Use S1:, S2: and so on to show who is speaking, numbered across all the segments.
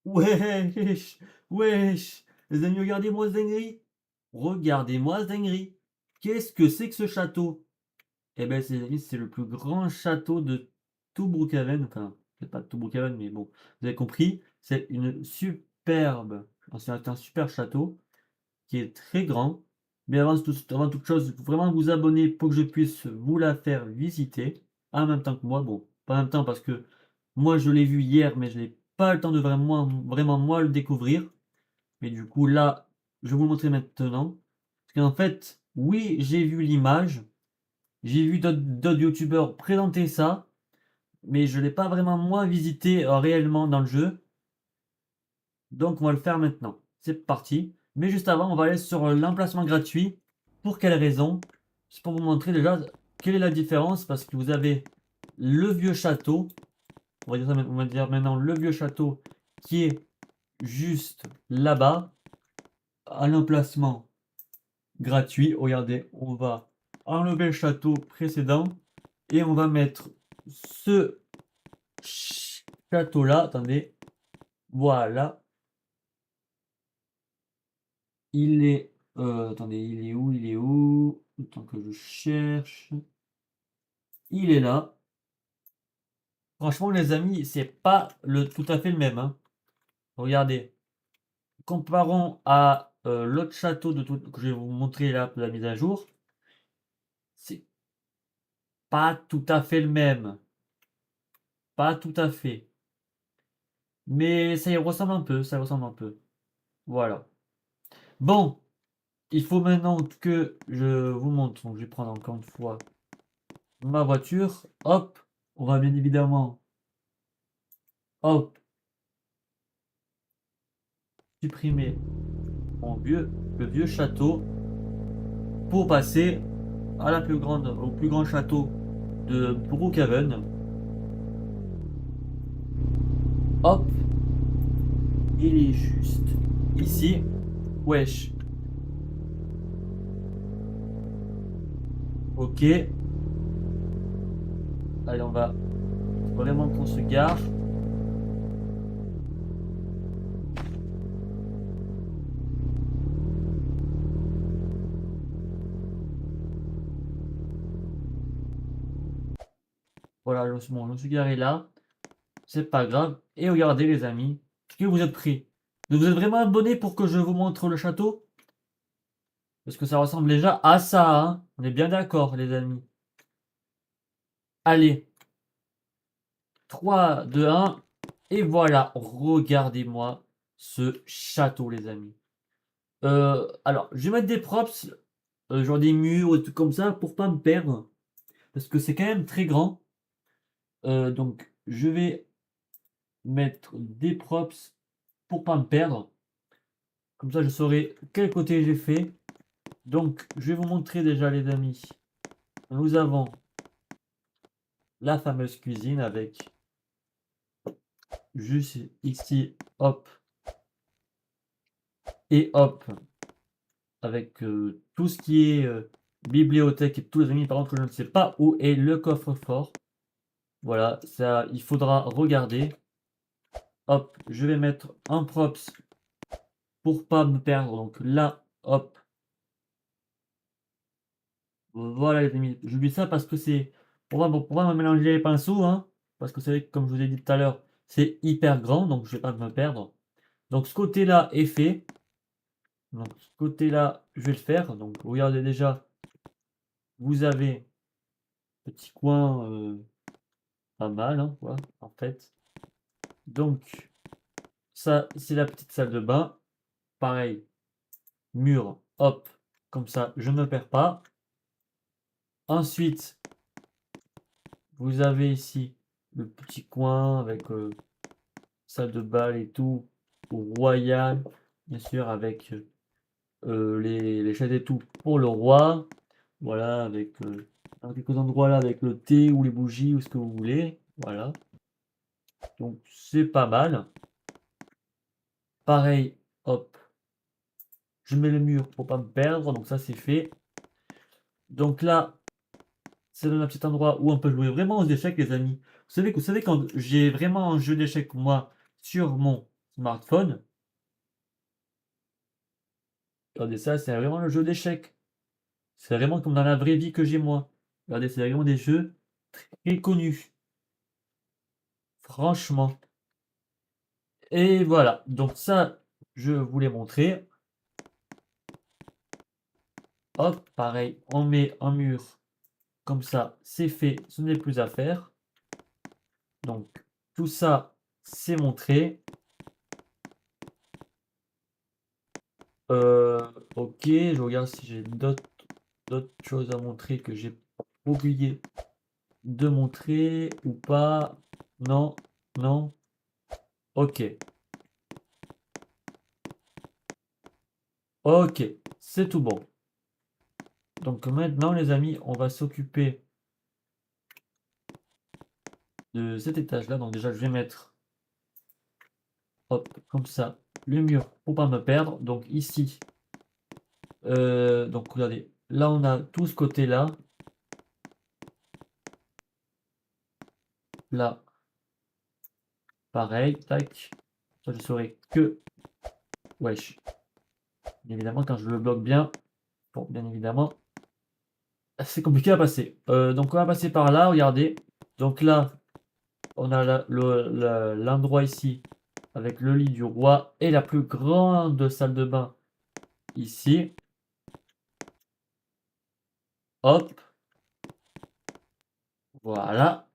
S1: Wesh, wesh, les amis, regardez-moi ce dinguerie. Regardez-moi ce dinguerie. Qu'est-ce que c'est que ce château? Eh ben, les amis, c'est le plus grand château de tout Brookhaven. Enfin, peut-être pas de tout Brookhaven, mais bon, vous avez compris. C'est une superbe, c'est un super château qui est très grand. Mais avant toute chose, il faut vraiment vous abonner pour que je puisse vous la faire visiter en même temps que moi. Bon, pas en même temps parce que moi je l'ai vu hier, mais je n'ai pas le temps de vraiment moi le découvrir. Mais du coup là, je vais vous le montrer maintenant. Parce qu'en fait, oui, j'ai vu l'image, j'ai vu d'autres youtubeurs présenter ça, mais je ne l'ai pas vraiment moi visité réellement dans le jeu. Donc on va le faire maintenant. C'est parti. Mais juste avant, on va aller sur l'emplacement gratuit. Pour quelle raison? C'est pour vous montrer déjà quelle est la différence. Parce que vous avez le vieux château. On va dire maintenant le vieux château qui est juste là-bas. À l'emplacement gratuit. Regardez, on va enlever le château précédent. Et on va mettre ce château-là. Attendez. Voilà. Il est, attendez, il est où? Il est où? Le temps que je cherche. Il est là. Franchement, les amis, c'est pas tout à fait le même, hein. Regardez. Comparons à l'autre château que je vais vous montrer là pour la mise à jour. C'est pas tout à fait le même. Pas tout à fait. Mais ça y ressemble un peu. Ça ressemble un peu. Voilà. Bon. Il faut maintenant que je vous montre. Donc, je vais prendre encore une fois ma voiture. Hop. On va bien évidemment. Hop. Supprimer le vieux château pour passer à au plus grand château de Brookhaven. Hop, il est juste ici. Wesh. Ok. Allez, on va vraiment qu'on se gare. Voilà, bon, je me suis garé là. C'est pas grave. Et regardez les amis. Est-ce que vous êtes prêts? Vous êtes vraiment abonnés pour que je vous montre le château? Parce que ça ressemble déjà à ça, hein. On est bien d'accord, les amis. Allez. 3, 2, 1. Et voilà. Regardez-moi ce château, les amis. Alors, je vais mettre des props, genre des murs et tout comme ça, pour pas me perdre. Parce que c'est quand même très grand. Donc, je vais mettre des props pour pas me perdre. Comme ça, je saurai quel côté j'ai fait. Donc, je vais vous montrer déjà, les amis. Nous avons la fameuse cuisine avec juste ici, hop, et hop, avec tout ce qui est bibliothèque et tous les amis. Par contre, je ne sais pas où est le coffre-fort. Voilà, ça, il faudra regarder. Hop, je vais mettre un props pour pas me perdre. Donc là, hop. Voilà les amis. J'oublie ça parce que c'est pour pas me mélanger les pinceaux, hein. Parce que c'est vrai que comme je vous ai dit tout à l'heure, c'est hyper grand, donc je vais pas me perdre. Donc ce côté-là est fait. Donc ce côté-là, je vais le faire. Donc regardez déjà, vous avez petit coin pas mal, hein, quoi, en fait. Donc ça, c'est la petite salle de bain. Pareil, mur, hop, comme ça, je ne me perds pas. Ensuite, vous avez ici le petit coin avec salle de bal et tout, royal, bien sûr, avec les chaises et tout pour le roi. Voilà, avec dans quelques endroits là, avec le thé ou les bougies ou ce que vous voulez. Voilà, donc c'est pas mal. Pareil, hop, je mets le mur pour pas me perdre, donc ça c'est fait. Donc là, c'est dans un petit endroit où on peut jouer vraiment aux échecs, les amis. Vous savez quand j'ai vraiment un jeu d'échecs, moi, sur mon smartphone. Regardez ça, c'est vraiment le jeu d'échecs. C'est vraiment comme dans la vraie vie que j'ai moi. Regardez, c'est vraiment des jeux très connus. Franchement. Et voilà, donc ça, je vous l'ai montré. Hop, pareil, on met un mur comme ça, c'est fait, ce n'est plus à faire. Donc, tout ça, c'est montré. Ok, je regarde si j'ai d'autres choses à montrer que j'ai oublié de montrer ou pas. Non, non. Ok, ok, c'est tout bon. Donc maintenant, les amis, on va s'occuper de cet étage-là. Donc déjà, je vais mettre, hop, comme ça, le mur pour pas me perdre. Donc ici, donc regardez, là on a tout ce côté-là. Là, pareil, tac. Ça, je saurai que, wesh. Bien évidemment, quand je le bloque bien, bon, bien évidemment, c'est compliqué à passer. Donc on va passer par là, regardez. Donc là, on a l'endroit ici avec le lit du roi et la plus grande salle de bain ici. Hop, voilà.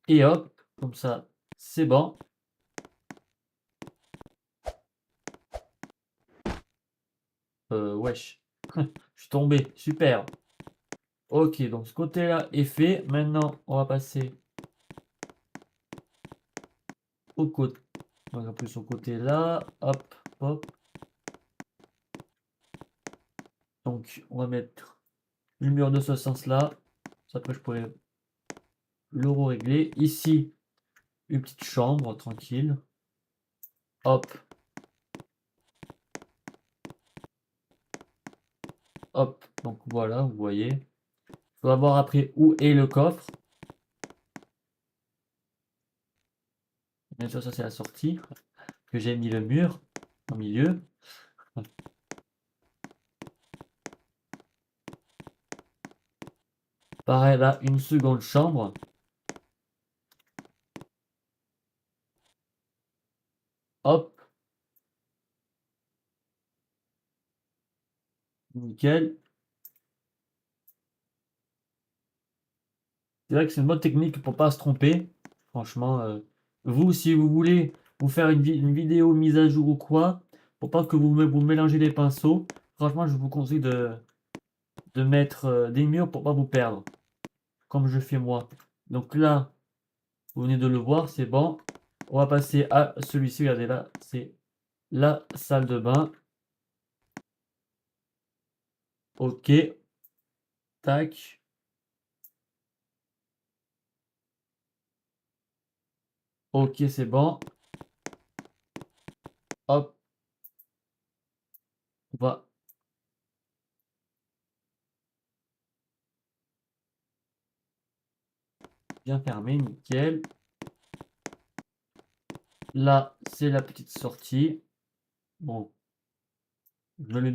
S1: Et hop, comme ça, c'est bon. Wesh, je suis tombé, super. Ok, donc ce côté-là est fait. Maintenant, on va passer au côté. On va plus au côté là. Hop, hop. Donc, on va mettre le mur de ce sens-là. Après, je pourrais le régler. Ici, une petite chambre, tranquille. Hop. Hop. Donc, voilà, vous voyez. Il faut voir après où est le coffre. Bien sûr, ça, c'est la sortie. Que j'ai mis le mur au milieu. Pareil, là, une seconde chambre. Hop. Nickel. C'est vrai que c'est une bonne technique pour pas se tromper. Franchement, vous, si vous voulez vous faire une vidéo mise à jour ou quoi, pour pas que vous mélangez les pinceaux, franchement, je vous conseille de mettre des murs pour pas vous perdre, comme je fais moi. Donc là, vous venez de le voir, c'est bon. On va passer à celui-ci, regardez là, c'est la salle de bain. Ok, tac. Ok, c'est bon. Hop, on va bien fermer, nickel. Là, c'est la petite sortie. Bon, je mets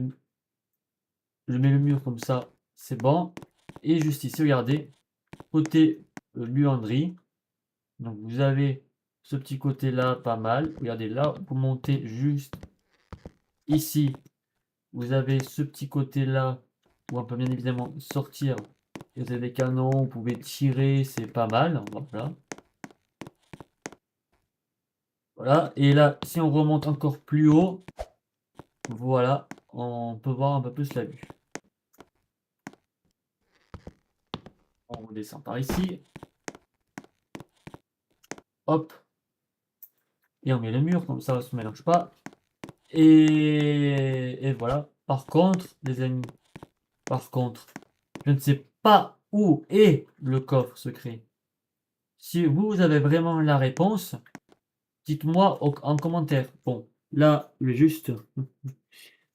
S1: le mur comme ça, c'est bon. Et juste ici, regardez, côté buanderie. Donc vous avez ce petit côté-là, pas mal. Regardez là, vous montez juste ici. Vous avez ce petit côté-là où on peut bien évidemment sortir. Vous avez des canons, vous pouvez tirer, c'est pas mal. Voilà. Voilà. Et là, si on remonte encore plus haut, voilà, on peut voir un peu plus la vue. On redescend par ici. Hop. Et on met le mur, comme ça ne se mélange pas. Et voilà. Par contre, les amis, par contre, je ne sais pas où est le coffre secret. Si vous avez vraiment la réponse, dites-moi en commentaire. Bon, là, je vais juste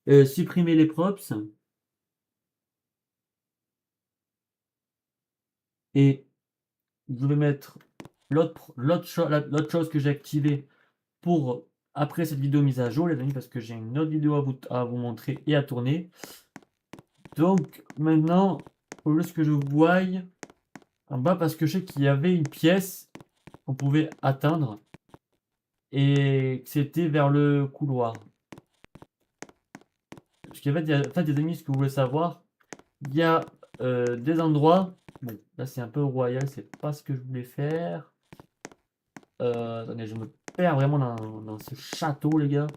S1: supprimer les props et je vais mettre l'autre chose que j'ai activée pour après cette vidéo mise à jour, les amis, parce que j'ai une autre vidéo à vous montrer et à tourner. Donc maintenant, au lieu que je voie en bas, parce que je sais qu'il y avait une pièce qu'on pouvait atteindre et que c'était vers le couloir. Parce qu'en fait, en fait, les amis, ce que vous voulez savoir, il y a des endroits. Bon, là c'est un peu royal, c'est pas ce que je voulais faire. Attendez, je me perds vraiment dans ce château, les gars.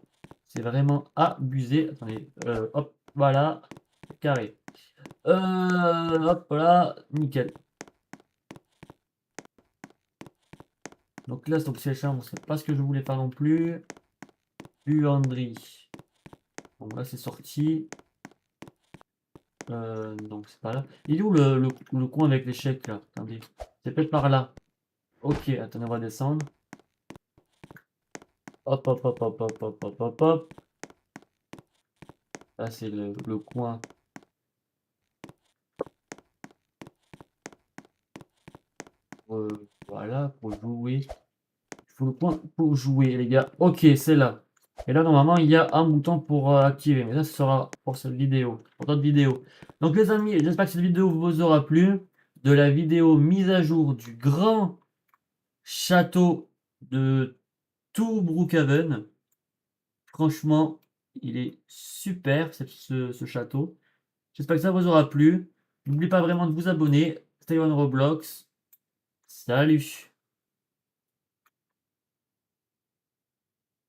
S1: C'est vraiment abusé. Attendez, hop, voilà, carré. Hop là, nickel. Donc là, donc c'est chambre, c'est pas ce que je voulais faire non plus. Buanderie. Bon, là c'est sorti. Donc c'est pas là. Il est où le coin avec l'échec là? Attendez, c'est peut-être par là. Ok, attendez, on va descendre. Hop, hop, hop, hop, hop, hop, hop, hop, hop. Là c'est le coin. Voilà, pour jouer. Il faut le point pour jouer, les gars. Ok, c'est là. Et là, normalement, il y a un bouton pour activer. Mais ça, ce sera pour cette vidéo, pour d'autres vidéos. Donc, les amis, j'espère que cette vidéo vous aura plu. De la vidéo mise à jour du grand château de Toubrouckhaven. Franchement, il est super, ce château. J'espère que ça vous aura plu. N'oubliez pas vraiment de vous abonner. Stay on Roblox. Salut!